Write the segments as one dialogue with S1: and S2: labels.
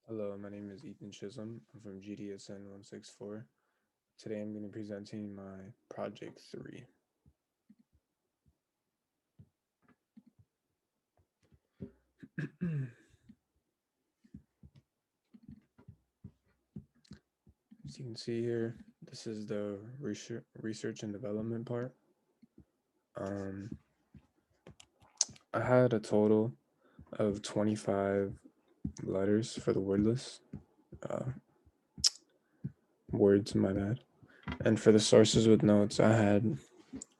S1: Hello, my name is Ethan Chisholm. I'm from GDSN164. Today I'm going to be presenting my Project 3. As you can see here, this is the research and development part. Um, I had a total of 25 letters for the word list. Uh, words, my bad. And for the sources with notes, I had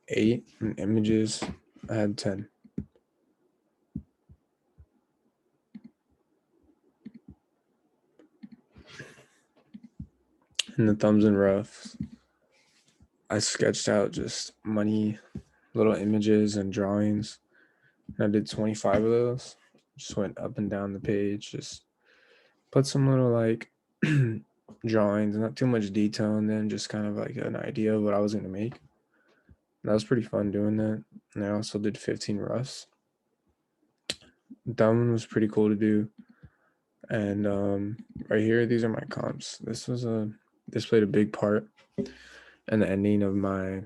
S1: 8, and images, I had 10. And the thumbs and roughs, I sketched out just money, little images and drawings. And I did 25 of those. Just went up and down the page, just put some little like drawings, not too much detail, and then just kind of like an idea of what I was gonna make. And that was pretty fun doing that. And I also did 15 roughs. That one was pretty cool to do. And right here, these are my comps. This played a big part in the ending of my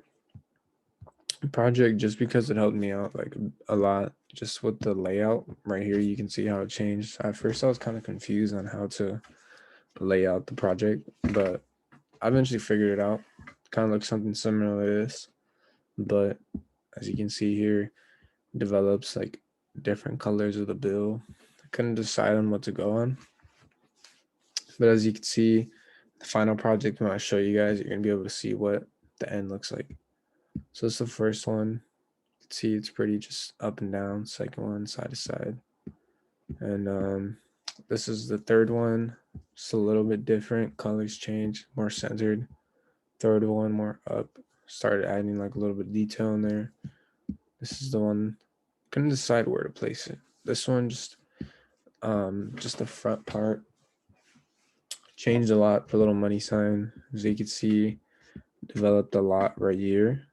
S1: project just because it helped me out like a lot just with the layout. Right here you can see how it changed. At first I was kind of confused on how to lay out the project, but I eventually figured it out. Kind of looks something similar to this, but as you can see here, develops like different colors of the bill. I couldn't decide on what to go on, but as you can see, the final project, when I show you guys, you're gonna be able to see what the end looks like. So it's the first one. See, it's pretty just up and down. Second one, side to side. And this is the third one. It's a little bit different. Colors change, more centered. Third one, more up. Started adding like a little bit of detail in there. This is the one. Couldn't decide where to place it. This one just the front part changed a lot. For little money sign, as you can see, developed a lot right here.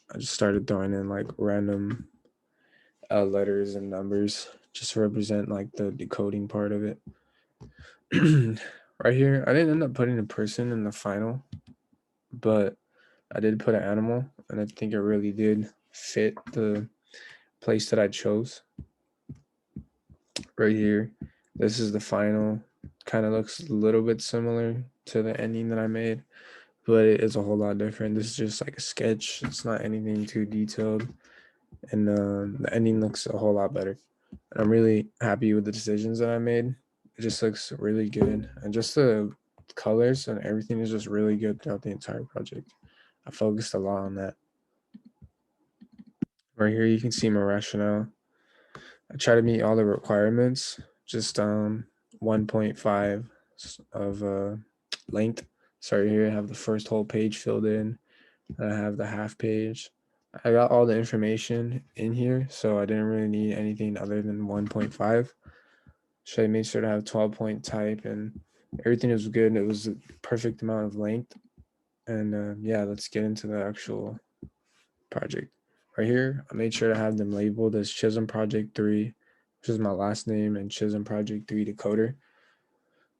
S1: I just started throwing in like random letters and numbers just to represent like the decoding part of it. Right here, I didn't end up putting a person in the final, but I did put an animal, and I think it really did fit the place that I chose. Right here, this is the final. Kind of looks a little bit similar to the ending that I made, but it is a whole lot different. This is just like a sketch. It's not anything too detailed, and the ending looks a whole lot better. And I'm really happy with the decisions that I made. It just looks really good, and just the colors and everything is just really good throughout the entire project. I focused a lot on that. Right here, you can see my rationale. I try to meet all the requirements. Just 1.5 of length. So right here, I have the first whole page filled in. I have the half page. I got all the information in here, so I didn't really need anything other than 1.5. So I made sure to have 12-point type, and everything was good. It was a perfect amount of length. And yeah, let's get into the actual project. Right here, I made sure to have them labeled as Chisholm Project 3, which is my last name, and Chisholm Project 3 decoder.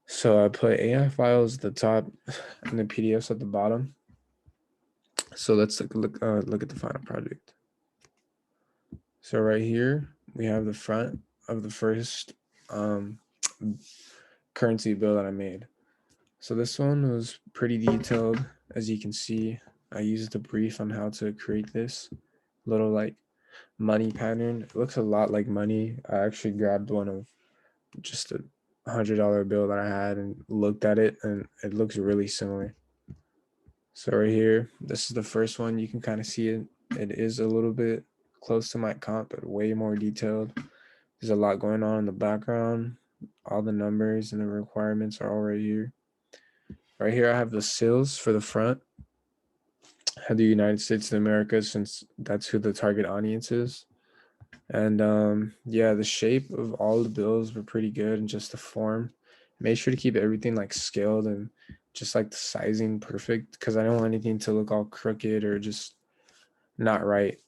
S1: So I put AI files at the top and the PDFs at the bottom. So let's look at the final project. So right here, we have the front of the first um, currency bill that I made. So this one was pretty detailed, as you can see. I used a brief on how to create this little like money pattern. It looks a lot like money. I actually grabbed one of just a $100 bill that I had and looked at it, and it looks really similar. So right here, this is the first one. You can kind of see it. It is a little bit close to my comp, but way more detailed. There's a lot going on in the background. All the numbers and the requirements are all right here. Right here, I have the sales for the front. I have the United States of America, since that's who the target audience is. And yeah, the shape of all the bills were pretty good, and just the form. Made sure to keep everything like scaled and just like the sizing perfect, because I don't want anything to look all crooked or just not right.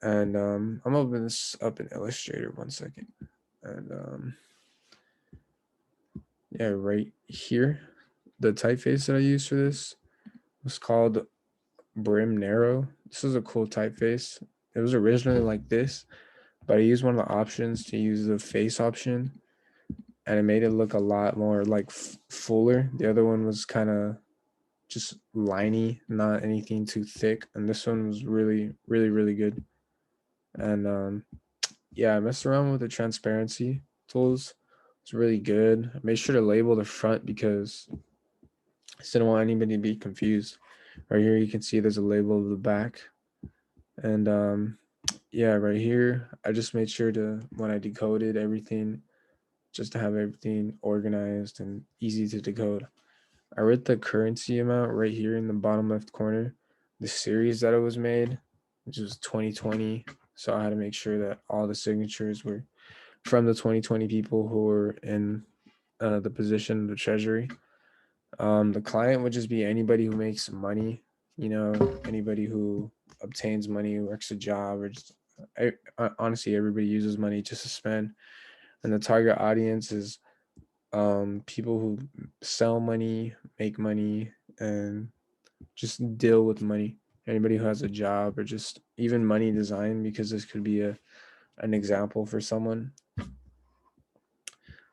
S1: And I'm opening this up in Illustrator 1 second. And yeah, right here, the typeface that I use for this was called Brim Narrow. This is a cool typeface. It was originally like this, but I used one of the options to use the face option, and it made it look a lot more like fuller. The other one was kind of just liney, not anything too thick, and this one was really, really, really good. And yeah, I messed around with the transparency tools. It's really good. I made sure to label the front because I didn't want anybody to be confused. Right here, you can see there's a label of the back, and yeah, right here, I just made sure to when I decoded everything, just to have everything organized and easy to decode. I read the currency amount right here in the bottom left corner, the series that it was made, which was 2020. So I had to make sure that all the signatures were from the 2020 people who were in the position of the treasury. The client would just be anybody who makes money, anybody who obtains money, works a job, or just honestly, everybody uses money just to spend. And the target audience is people who sell money, make money, and just deal with money. Anybody who has a job or just even money design, because this could be an example for someone.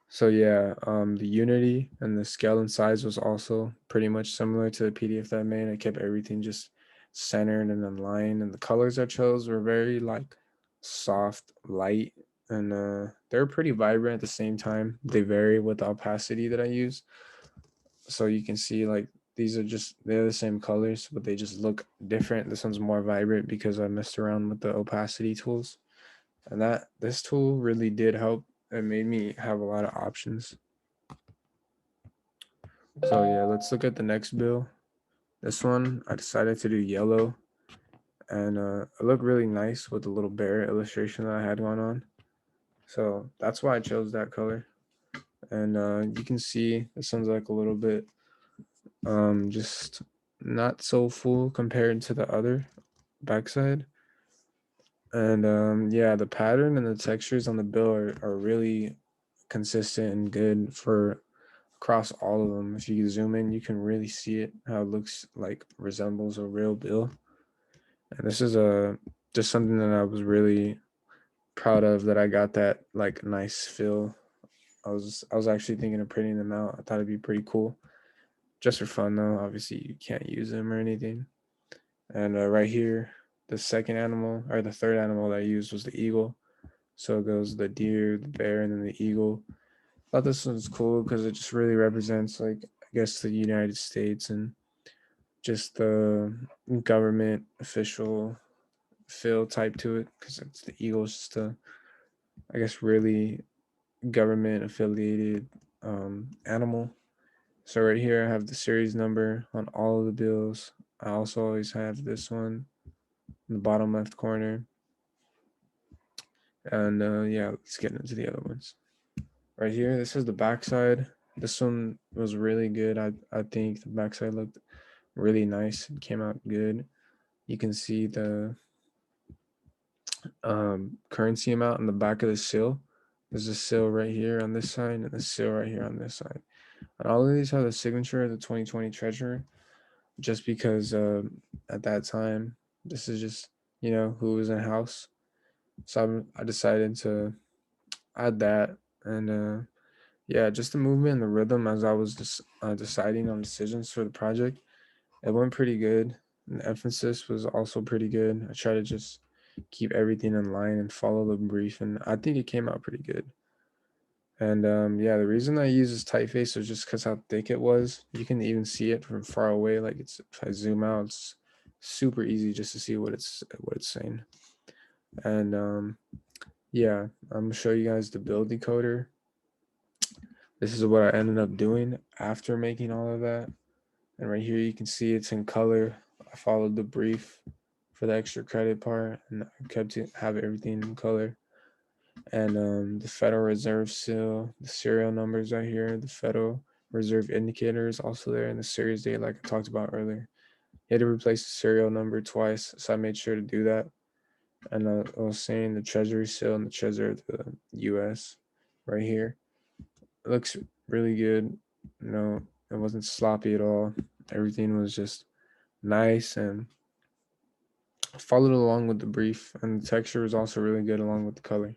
S1: So yeah, the unity and the scale and size was also pretty much similar to the PDF that I made. I kept everything just centered and in line, and the colors I chose were very like soft, light, and they're pretty vibrant at the same time. They vary with the opacity that I use. So you can see like these are just they're the same colors, but they just look different. This one's more vibrant because I messed around with the opacity tools, and that this tool really did help. It made me have a lot of options. So yeah, let's look at the next bill. This one I decided to do yellow, and it looked really nice with the little bear illustration that I had going on. So that's why I chose that color. And you can see this one's like a little bit just not so full compared to the other backside. And yeah, the pattern and the textures on the bill are really consistent and good for across all of them. If you zoom in, you can really see it how it looks like resembles a real bill. And this is a just something that I was really proud of, that I got that like nice feel. I was actually thinking of printing them out. I thought it'd be pretty cool, just for fun though. Obviously, you can't use them or anything. And right here, the second animal or the third animal that I used was the eagle. So it goes the deer, the bear, and then the eagle. I thought this was cool because it just really represents, like, I guess, the United States and just the government official feel type to it, because it's the eagle's just a, I guess, really government affiliated animal. So right here, I have the series number on all of the bills. I also always have this one in the bottom left corner. And yeah, let's get into the other ones. Right here, this is the backside. This one was really good. I think the backside looked really nice. It came out good. You can see the currency amount on the back of the seal. There's a seal right here on this side and a seal right here on this side. And all of these have the signature of the 2020 treasurer, just because at that time, this is just, who was in house. So I decided to add that. And yeah, just the movement and the rhythm as I was just deciding on decisions for the project. It went pretty good. And the emphasis was also pretty good. I try to just keep everything in line and follow the brief, and I think it came out pretty good. And yeah, the reason I use this typeface was just because how thick it was. You can even see it from far away. Like, it's if I zoom out, it's super easy just to see what it's saying. And yeah, I'm gonna show you guys the build decoder. This is what I ended up doing after making all of that. And right here you can see it's in color. I followed the brief for the extra credit part, and I kept it have everything in color. And the Federal Reserve seal, the serial numbers are here. The Federal Reserve indicator is also there, and the series date, like I talked about earlier. You had to replace the serial number twice, so I made sure to do that. And I was saying the Treasury seal and the Treasury of the U.S. right here. It looks really good. You know, it wasn't sloppy at all. Everything was just nice and followed along with the brief, and the texture was also really good along with the color.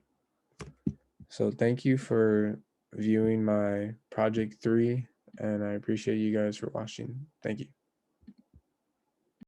S1: So thank you for viewing my project 3, and I appreciate you guys for watching. Thank you.